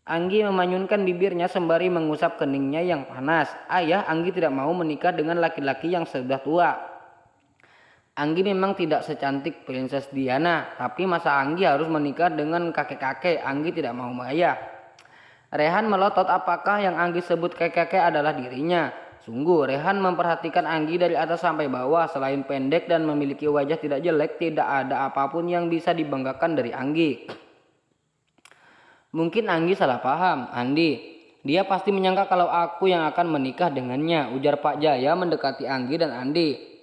Anggi memanyunkan bibirnya sembari mengusap keningnya yang panas. Ayah, Anggi tidak mau menikah dengan laki-laki yang sudah tua. Anggi memang tidak secantik Princess Diana, tapi masa Anggi harus menikah dengan kakek-kakek? Anggi tidak mau ayah. Rehan melotot apakah yang Anggi sebut kakek-kakek adalah dirinya. Sungguh, Rehan memperhatikan Anggi dari atas sampai bawah. Selain pendek dan memiliki wajah tidak jelek, tidak ada apapun yang bisa dibanggakan dari Anggi. Mungkin Anggi salah paham, Andi. Dia pasti menyangka kalau aku yang akan menikah dengannya, ujar Pak Jaya mendekati Anggi dan Andi.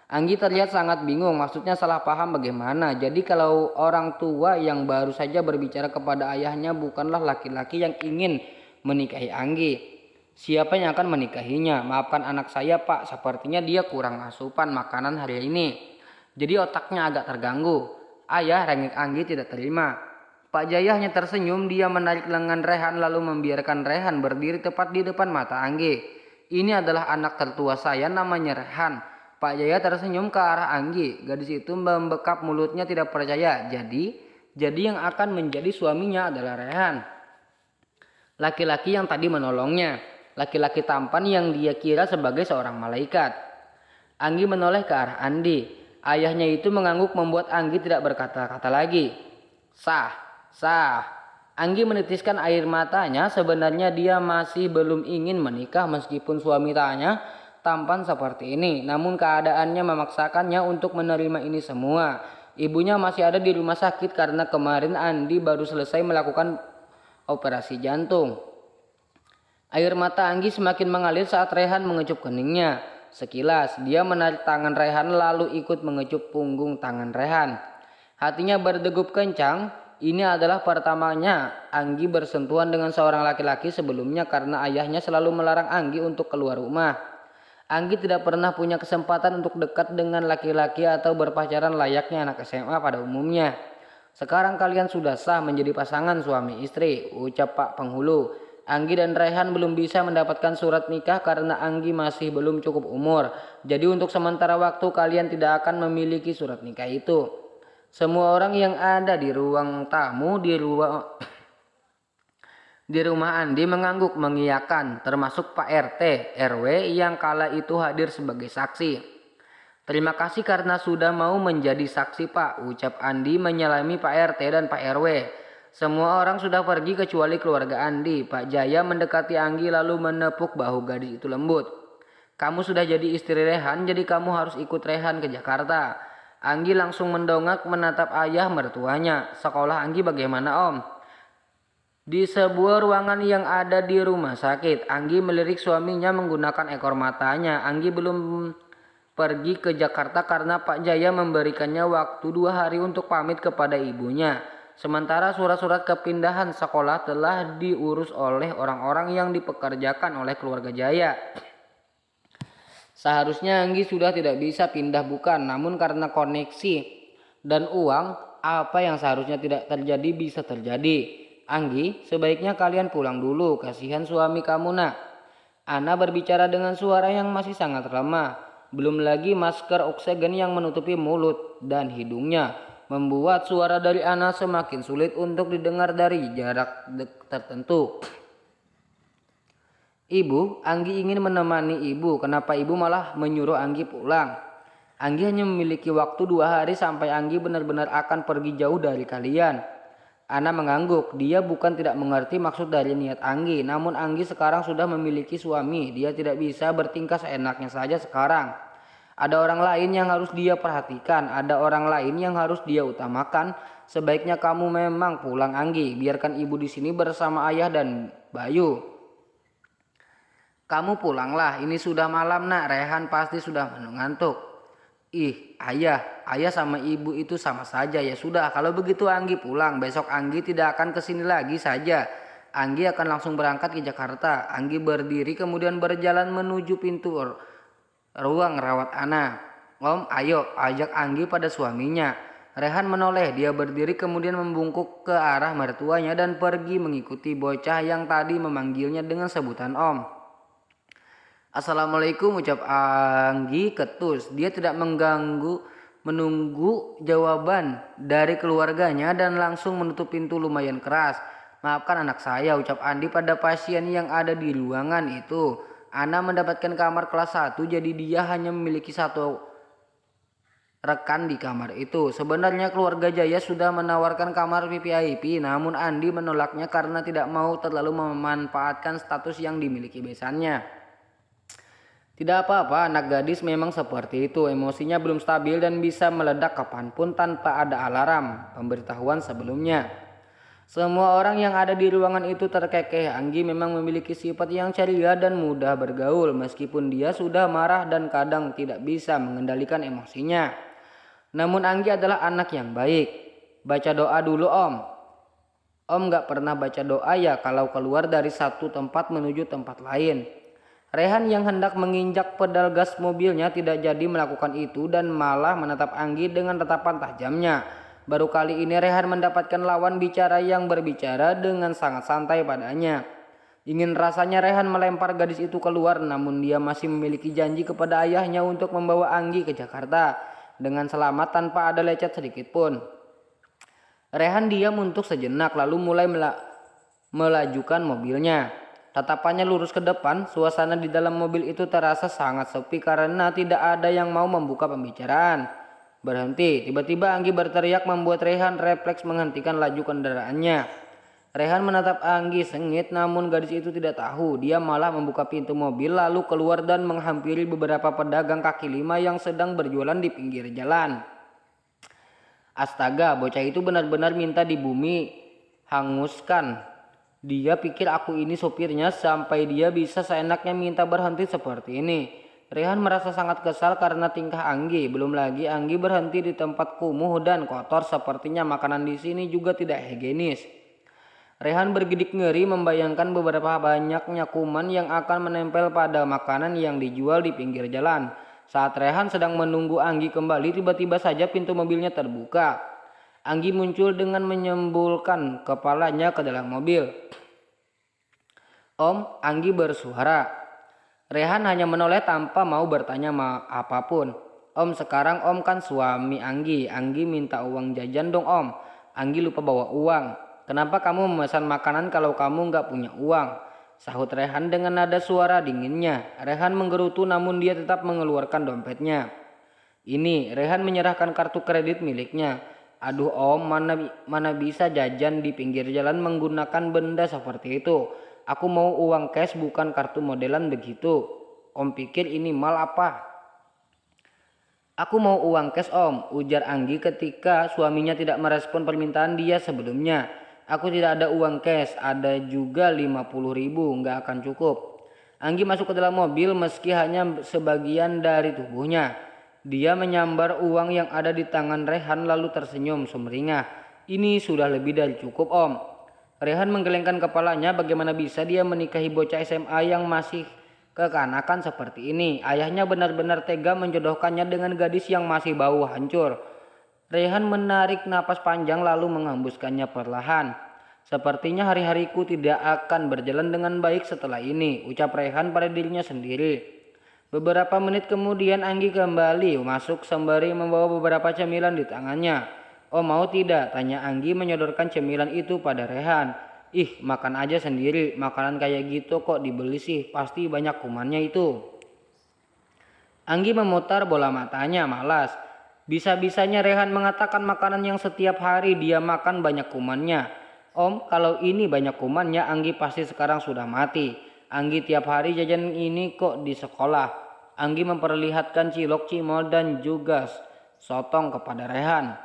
Anggi terlihat sangat bingung, maksudnya salah paham bagaimana. Jadi kalau orang tua yang baru saja berbicara kepada ayahnya bukanlah laki-laki yang ingin menikahi Anggi. Siapa yang akan menikahinya? Maafkan anak saya, Pak, sepertinya dia kurang asupan makanan hari ini. Jadi otaknya agak terganggu. Ayah, rengek Anggi tidak terima. Pak Jaya hanya tersenyum, dia menarik lengan Rehan lalu membiarkan Rehan berdiri tepat di depan mata Anggi. Ini adalah anak tertua saya, namanya Rehan. Pak Jaya tersenyum ke arah Anggi. Gadis itu membekap mulutnya tidak percaya. Jadi yang akan menjadi suaminya adalah Rehan. Laki-laki yang tadi menolongnya. Laki-laki tampan yang dia kira sebagai seorang malaikat. Anggi menoleh ke arah Andi. Ayahnya itu mengangguk membuat Anggi tidak berkata-kata lagi. Sah. Anggi menitiskan air matanya. Sebenarnya dia masih belum ingin menikah meskipun suami tanya tampan seperti ini. Namun keadaannya memaksakannya untuk menerima ini semua. Ibunya masih ada di rumah sakit karena kemarin Andi baru selesai melakukan operasi jantung. Air mata Anggi semakin mengalir saat Rehan mengecup keningnya. Sekilas dia menarik tangan Rehan lalu ikut mengecup punggung tangan Rehan. Hatinya berdegup kencang. Ini adalah pertamanya Anggi bersentuhan dengan seorang laki-laki, sebelumnya karena ayahnya selalu melarang Anggi untuk keluar rumah. Anggi tidak pernah punya kesempatan untuk dekat dengan laki-laki atau berpacaran layaknya anak SMA pada umumnya. Sekarang kalian sudah sah menjadi pasangan suami istri, ucap Pak Penghulu. Anggi dan Rehan belum bisa mendapatkan surat nikah karena Anggi masih belum cukup umur. Jadi untuk sementara waktu kalian tidak akan memiliki surat nikah itu. Semua orang yang ada di ruang tamu di rumah Andi mengangguk mengiyakan, termasuk Pak RT RW yang kala itu hadir sebagai saksi. Terima kasih karena sudah mau menjadi saksi, Pak, ucap Andi menyalami Pak RT dan Pak RW. Semua orang sudah pergi kecuali keluarga Andi. Pak Jaya mendekati Anggi lalu menepuk bahu gadis itu lembut. Kamu sudah jadi istri Rehan, jadi kamu harus ikut Rehan ke Jakarta. Anggi langsung mendongak menatap ayah mertuanya. Sekolah Anggi bagaimana, Om? Di sebuah ruangan yang ada di rumah sakit, Anggi melirik suaminya menggunakan ekor matanya. Anggi belum pergi ke Jakarta karena Pak Jaya memberikannya waktu 2 hari untuk pamit kepada ibunya. Sementara surat-surat kepindahan sekolah telah diurus oleh orang-orang yang dipekerjakan oleh keluarga Jaya. Seharusnya Anggi sudah tidak bisa pindah bukan, namun karena koneksi dan uang, apa yang seharusnya tidak terjadi bisa terjadi. Anggi, sebaiknya kalian pulang dulu, kasihan suami kamu nak. Ana berbicara dengan suara yang masih sangat lemah. Belum lagi masker oksigen yang menutupi mulut dan hidungnya, membuat suara dari Ana semakin sulit untuk didengar dari jarak tertentu. Ibu, Anggi ingin menemani ibu. Kenapa ibu malah menyuruh Anggi pulang? Anggi hanya memiliki waktu 2 hari sampai Anggi benar-benar akan pergi jauh dari kalian. Ana mengangguk. Dia bukan tidak mengerti maksud dari niat Anggi. Namun Anggi sekarang sudah memiliki suami. Dia tidak bisa bertingkah seenaknya saja sekarang. Ada orang lain yang harus dia perhatikan. Ada orang lain yang harus dia utamakan. Sebaiknya kamu memang pulang, Anggi. Biarkan ibu di sini bersama ayah dan Bayu. Kamu pulanglah, ini sudah malam nak, Rehan pasti sudah mengantuk. Ih, ayah sama ibu itu sama saja. Ya sudah, kalau begitu Anggi pulang. Besok Anggi tidak akan kesini lagi saja. Anggi akan langsung berangkat ke Jakarta. Anggi berdiri kemudian berjalan menuju pintu ruang rawat Ana. Om, ayo, ajak Anggi pada suaminya. Rehan menoleh, dia berdiri kemudian membungkuk ke arah mertuanya dan pergi mengikuti bocah yang tadi memanggilnya dengan sebutan Om. Assalamualaikum, ucap Anggi ketus. Dia tidak menunggu jawaban dari keluarganya dan langsung menutup pintu lumayan keras. Maafkan anak saya, ucap Andi pada pasien yang ada di ruangan itu. Ana mendapatkan kamar kelas 1, jadi dia hanya memiliki satu rekan di kamar itu. Sebenarnya keluarga Jaya sudah menawarkan kamar VIP, namun Andi menolaknya karena tidak mau terlalu memanfaatkan status yang dimiliki besannya. Tidak apa-apa, anak gadis memang seperti itu. Emosinya belum stabil dan bisa meledak kapanpun tanpa ada alarm pemberitahuan sebelumnya. Semua orang yang ada di ruangan itu terkekeh. Anggi memang memiliki sifat yang ceria dan mudah bergaul, meskipun dia sudah marah dan kadang tidak bisa mengendalikan emosinya. Namun Anggi adalah anak yang baik. Baca doa dulu om. Om gak pernah baca doa ya kalau keluar dari satu tempat menuju tempat lain. Rehan yang hendak menginjak pedal gas mobilnya tidak jadi melakukan itu dan malah menatap Anggi dengan tatapan tajamnya. Baru kali ini Rehan mendapatkan lawan bicara yang berbicara dengan sangat santai padanya. Ingin rasanya Rehan melempar gadis itu keluar, namun dia masih memiliki janji kepada ayahnya untuk membawa Anggi ke Jakarta dengan selamat tanpa ada lecet sedikit pun. Rehan diam untuk sejenak lalu mulai melajukan mobilnya. Tatapannya lurus ke depan, suasana di dalam mobil itu terasa sangat sepi karena tidak ada yang mau membuka pembicaraan. Berhenti, tiba-tiba Anggi berteriak membuat Rehan refleks menghentikan laju kendaraannya. Rehan menatap Anggi sengit, namun gadis itu tidak tahu. Dia malah membuka pintu mobil lalu keluar dan menghampiri beberapa pedagang kaki lima yang sedang berjualan di pinggir jalan. Astaga, bocah itu benar-benar minta di bumi hanguskan. Dia pikir aku ini sopirnya sampai dia bisa seenaknya minta berhenti seperti ini. Rehan merasa sangat kesal karena tingkah Anggi. Belum lagi Anggi berhenti di tempat kumuh dan kotor, sepertinya makanan di sini juga tidak higienis. Rehan bergidik ngeri membayangkan beberapa banyaknya kuman yang akan menempel pada makanan yang dijual di pinggir jalan. Saat Rehan sedang menunggu Anggi kembali, tiba-tiba saja pintu mobilnya terbuka. Anggi muncul dengan menyembulkan kepalanya ke dalam mobil. Om, Anggi bersuara. Rehan hanya menoleh tanpa mau bertanya apapun. Om, sekarang om kan suami Anggi. Anggi minta uang jajan dong om. Anggi lupa bawa uang. Kenapa kamu memesan makanan kalau kamu nggak punya uang? Sahut Rehan dengan nada suara dinginnya. Rehan menggerutu namun dia tetap mengeluarkan dompetnya. Ini, Rehan menyerahkan kartu kredit miliknya. Aduh om, mana bisa jajan di pinggir jalan menggunakan benda seperti itu. Aku mau uang cash bukan kartu modelan begitu. Om pikir ini mal apa? Aku mau uang cash om, ujar Anggi ketika suaminya tidak merespon permintaan dia sebelumnya. Aku tidak ada uang cash, ada juga 50.000, nggak akan cukup. Anggi masuk ke dalam mobil meski hanya sebagian dari tubuhnya. Dia menyambar uang yang ada di tangan Rehan lalu tersenyum sumringah. Ini sudah lebih dari cukup om. Rehan menggelengkan kepalanya, bagaimana bisa dia menikahi bocah SMA yang masih kekanakan seperti ini. Ayahnya benar-benar tega menjodohkannya dengan gadis yang masih bau hancur. Rehan menarik napas panjang lalu menghembuskannya perlahan. Sepertinya hari-hariku tidak akan berjalan dengan baik setelah ini, ucap Rehan pada dirinya sendiri. Beberapa menit kemudian Anggi kembali masuk sembari membawa beberapa cemilan di tangannya. Oh mau tidak? Tanya Anggi menyodorkan cemilan itu pada Rehan. Ih, makan aja sendiri. Makanan kayak gitu kok dibeli sih? Pasti banyak kumannya itu. Anggi memutar bola matanya malas. Bisa-bisanya Rehan mengatakan makanan yang setiap hari dia makan banyak kumannya. Om, kalau ini banyak kumannya Anggi pasti sekarang sudah mati. Anggi tiap hari jajan ini kok di sekolah. Anggi memperlihatkan cilok, cimol dan juga sotong kepada Rehan.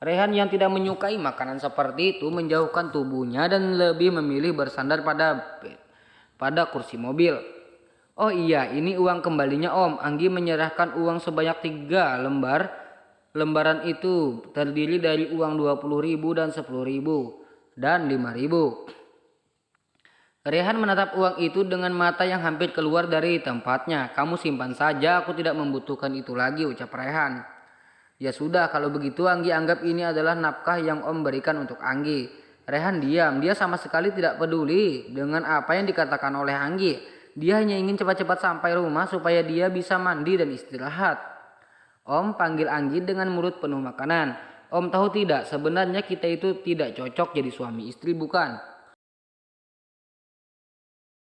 Rehan yang tidak menyukai makanan seperti itu menjauhkan tubuhnya dan lebih memilih bersandar pada kursi mobil. Oh iya, ini uang kembalinya om. Anggi menyerahkan uang sebanyak 3 lembar. Lembaran itu terdiri dari uang 20.000 dan 10.000 dan 5.000. Rehan menatap uang itu dengan mata yang hampir keluar dari tempatnya. Kamu simpan saja, aku tidak membutuhkan itu lagi, ucap Rehan. Ya sudah, kalau begitu Anggi anggap ini adalah nafkah yang om berikan untuk Anggi. Rehan diam, dia sama sekali tidak peduli dengan apa yang dikatakan oleh Anggi. Dia hanya ingin cepat-cepat sampai rumah supaya dia bisa mandi dan istirahat. Om, panggil Anggi dengan mulut penuh makanan. Om tahu tidak, sebenarnya kita itu tidak cocok jadi suami istri bukan?